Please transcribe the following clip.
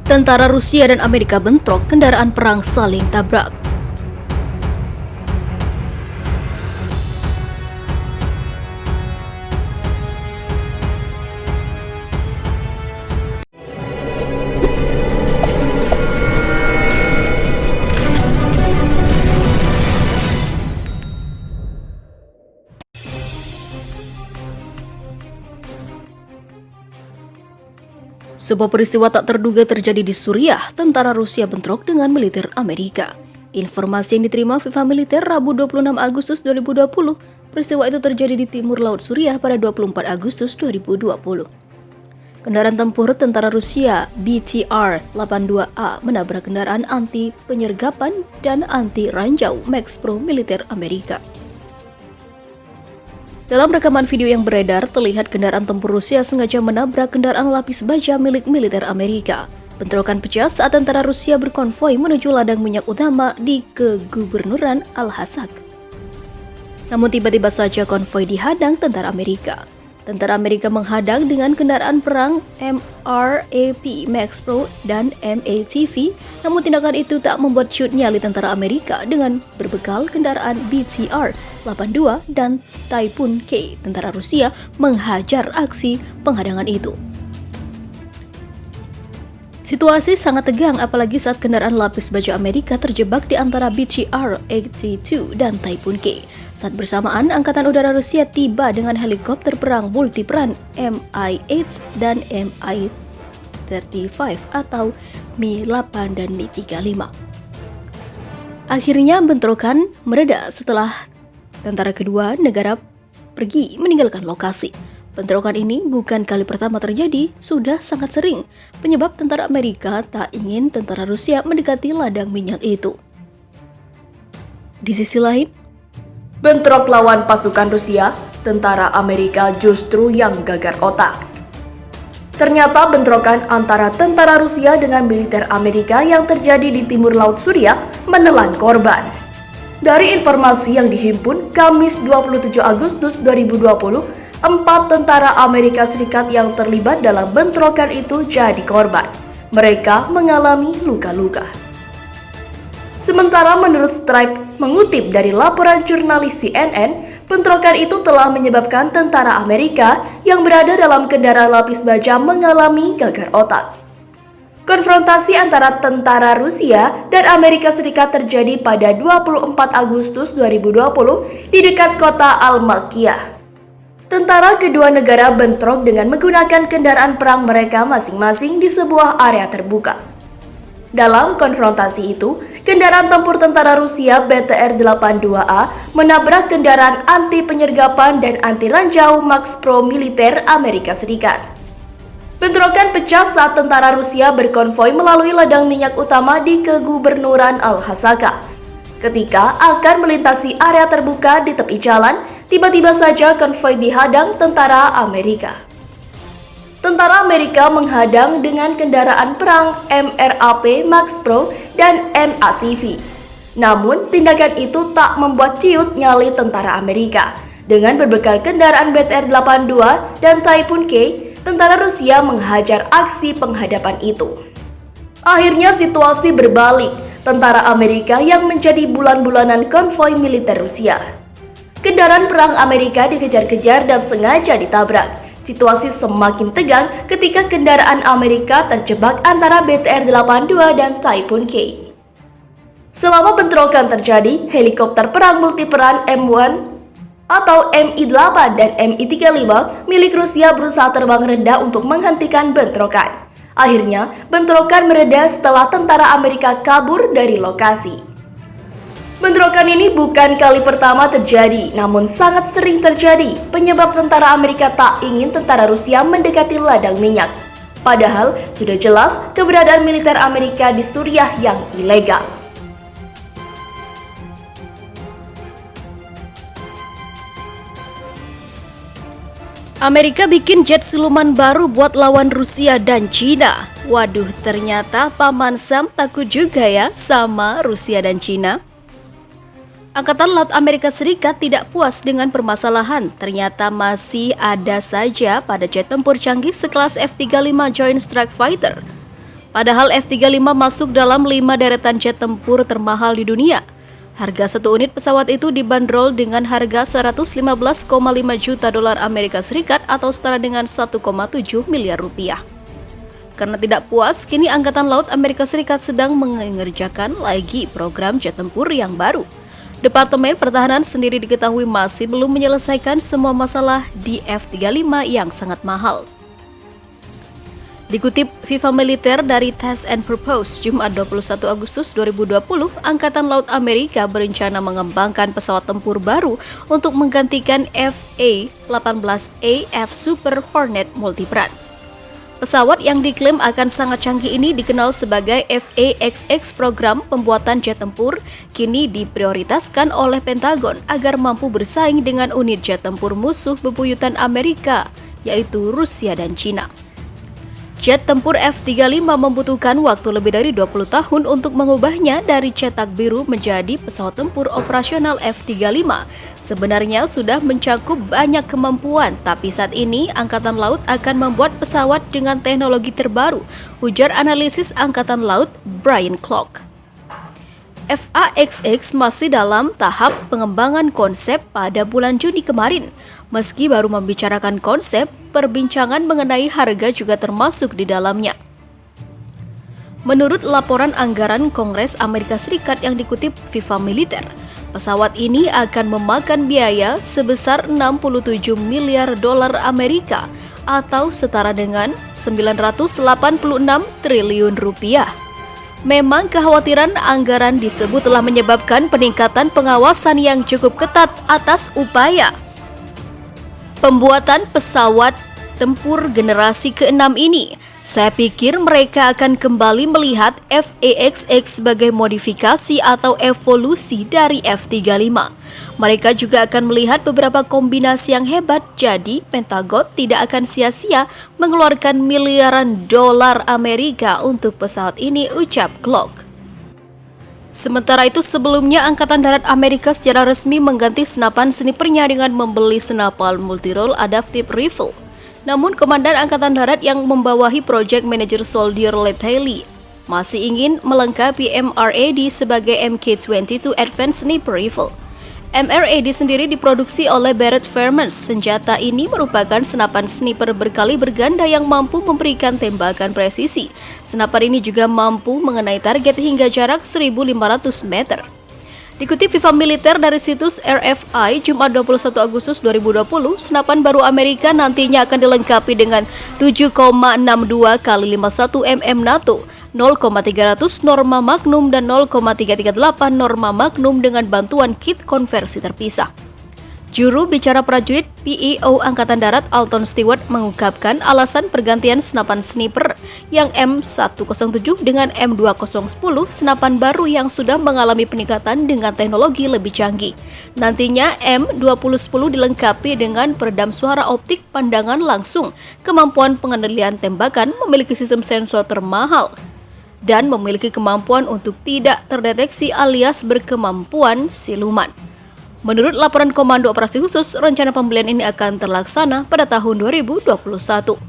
Tentara Rusia dan Amerika bentrok, kendaraan perang saling tabrak. Sebuah peristiwa tak terduga terjadi di Suriah. Tentara Rusia bentrok dengan militer Amerika. Informasi yang diterima Viva Militer Rabu 26 Agustus 2020, peristiwa itu terjadi di timur laut Suriah pada 24 Agustus 2020. Kendaraan tempur tentara Rusia BTR-82A menabrak kendaraan anti penyergapan dan anti ranjau Max Pro militer Amerika. Dalam rekaman video yang beredar, terlihat kendaraan tempur Rusia sengaja menabrak kendaraan lapis baja milik militer Amerika. Bentrokan pecah saat tentara Rusia berkonvoi menuju ladang minyak utama di Kegubernuran Al-Hasaq. Namun tiba-tiba saja konvoi dihadang tentara Amerika. Tentara Amerika menghadang dengan kendaraan perang MRAP Max Pro dan MATV, namun tindakan itu tak membuat ciut nyali tentara Amerika dengan berbekal kendaraan BTR-82 dan Typhoon K. Tentara Rusia menghajar aksi penghadangan itu. Situasi sangat tegang apalagi saat kendaraan lapis baja Amerika terjebak di antara BTR-82 dan Typhoon K. Saat bersamaan, Angkatan Udara Rusia tiba dengan helikopter perang multiperan Mi-8 dan Mi-35 atau Mi-8 dan Mi-35. Akhirnya bentrokan mereda setelah tentara kedua negara pergi meninggalkan lokasi. Bentrokan ini bukan kali pertama terjadi, sudah sangat sering. Penyebab tentara Amerika tak ingin tentara Rusia mendekati ladang minyak itu. Di sisi lain, bentrok lawan pasukan Rusia, tentara Amerika justru yang gagar otak. Ternyata bentrokan antara tentara Rusia dengan militer Amerika yang terjadi di timur laut Suriah menelan korban. Dari informasi yang dihimpun Kamis 27 Agustus 2020, 4 tentara Amerika Serikat yang terlibat dalam bentrokan itu jadi korban. Mereka mengalami luka-luka. Sementara menurut Stripe mengutip dari laporan jurnalis CNN, bentrokan itu telah menyebabkan tentara Amerika yang berada dalam kendaraan lapis baja mengalami gagar otak. Konfrontasi antara tentara Rusia dan Amerika Serikat terjadi pada 24 Agustus 2020 di dekat kota Al-Makiyah. Tentara kedua negara bentrok dengan menggunakan kendaraan perang mereka masing-masing di sebuah area terbuka. Dalam konfrontasi itu, kendaraan tempur tentara Rusia BTR-82A menabrak kendaraan anti penyergapan dan anti ranjau Max Pro militer Amerika Serikat. Bentrokan pecah saat tentara Rusia berkonvoi melalui ladang minyak utama di Kegubernuran Al-Hasaq. Ketika akan melintasi area terbuka di tepi jalan, tiba-tiba saja konvoi dihadang tentara Amerika. Tentara Amerika menghadang dengan kendaraan perang MRAP Max Pro dan MATV. Namun, tindakan itu tak membuat ciut nyali tentara Amerika. Dengan berbekal kendaraan BTR-82 dan Typhoon K, tentara Rusia menghajar aksi penghadapan itu. Akhirnya situasi berbalik. Tentara Amerika yang menjadi bulan-bulanan konvoi militer Rusia. Kendaraan perang Amerika dikejar-kejar dan sengaja ditabrak. Situasi semakin tegang ketika kendaraan Amerika terjebak antara BTR-82 dan Typhoon K. Selama bentrokan terjadi, helikopter perang multiperan M1 atau Mi-8 dan Mi-35 milik Rusia berusaha terbang rendah untuk menghentikan bentrokan. Akhirnya, bentrokan mereda setelah tentara Amerika kabur dari lokasi. Bentrokan ini bukan kali pertama terjadi, namun sangat sering terjadi. Penyebab tentara Amerika tak ingin tentara Rusia mendekati ladang minyak. Padahal, sudah jelas keberadaan militer Amerika di Suriah yang ilegal. Amerika bikin jet siluman baru buat lawan Rusia dan Cina. Waduh, ternyata Paman Sam takut juga ya sama Rusia dan Cina. Angkatan Laut Amerika Serikat tidak puas dengan permasalahan. Ternyata masih ada saja pada jet tempur canggih sekelas F-35 Joint Strike Fighter. Padahal F-35 masuk dalam 5 deretan jet tempur termahal di dunia. Harga satu unit pesawat itu dibanderol dengan harga 115,5 juta dolar Amerika Serikat atau setara dengan 1,7 miliar rupiah. Karena tidak puas, kini Angkatan Laut Amerika Serikat sedang mengerjakan lagi program jet tempur yang baru. Departemen Pertahanan sendiri diketahui masih belum menyelesaikan semua masalah di F-35 yang sangat mahal. Dikutip FIFA Militer dari Test and Purpose, Jumat 21 Agustus 2020, Angkatan Laut Amerika berencana mengembangkan pesawat tempur baru untuk menggantikan FA-18A/F Super Hornet multiperan. Pesawat yang diklaim akan sangat canggih ini dikenal sebagai FA-XX, program pembuatan jet tempur, kini diprioritaskan oleh Pentagon agar mampu bersaing dengan unit jet tempur musuh bebuyutan Amerika, yaitu Rusia dan Cina. Jet tempur F-35 membutuhkan waktu lebih dari 20 tahun untuk mengubahnya dari cetak biru menjadi pesawat tempur operasional F-35. Sebenarnya sudah mencakup banyak kemampuan, tapi saat ini Angkatan Laut akan membuat pesawat dengan teknologi terbaru, ujar analisis Angkatan Laut Brian Clark. FA-XX masih dalam tahap pengembangan konsep pada bulan Juni kemarin. Meski baru membicarakan konsep, perbincangan mengenai harga juga termasuk di dalamnya. Menurut laporan anggaran Kongres Amerika Serikat yang dikutip FIFA Militer, pesawat ini akan memakan biaya sebesar 67 miliar dolar Amerika atau setara dengan 986 triliun rupiah. Memang kekhawatiran anggaran disebut telah menyebabkan peningkatan pengawasan yang cukup ketat atas upaya pembuatan pesawat tempur generasi ke-6 ini. Saya pikir mereka akan kembali melihat FA-XX sebagai modifikasi atau evolusi dari F-35. Mereka juga akan melihat beberapa kombinasi yang hebat, jadi Pentagon tidak akan sia-sia mengeluarkan miliaran dolar Amerika untuk pesawat ini, ucap Clark. Sementara itu, sebelumnya Angkatan Darat Amerika secara resmi mengganti senapan snipernya dengan membeli senapan multirole adaptive rifle. Namun, Komandan Angkatan Darat yang membawahi Project Manager Soldier Leigh Haley masih ingin melengkapi MRAD sebagai Mk-22 Advanced Sniper Rifle. MRAD sendiri diproduksi oleh Barrett Fairmont. Senjata ini merupakan senapan sniper berkaliber ganda yang mampu memberikan tembakan presisi. Senapan ini juga mampu mengenai target hingga jarak 1.500 meter. Dikutip FIFA Militer dari situs RFI, Jumat 21 Agustus 2020, senapan baru Amerika nantinya akan dilengkapi dengan 7,62 x 51 mm NATO, 0,300 Norma Magnum dan 0,338 Norma Magnum dengan bantuan kit konversi terpisah. Juru bicara prajurit PEO Angkatan Darat Alton Stewart mengungkapkan alasan pergantian senapan sniper yang M107 dengan M2010, senapan baru yang sudah mengalami peningkatan dengan teknologi lebih canggih. Nantinya M2010 dilengkapi dengan peredam suara optik pandangan langsung, kemampuan pengendalian tembakan, memiliki sistem sensor termahal, dan memiliki kemampuan untuk tidak terdeteksi alias berkemampuan siluman. Menurut laporan Komando Operasi Khusus, rencana pembelian ini akan terlaksana pada tahun 2021.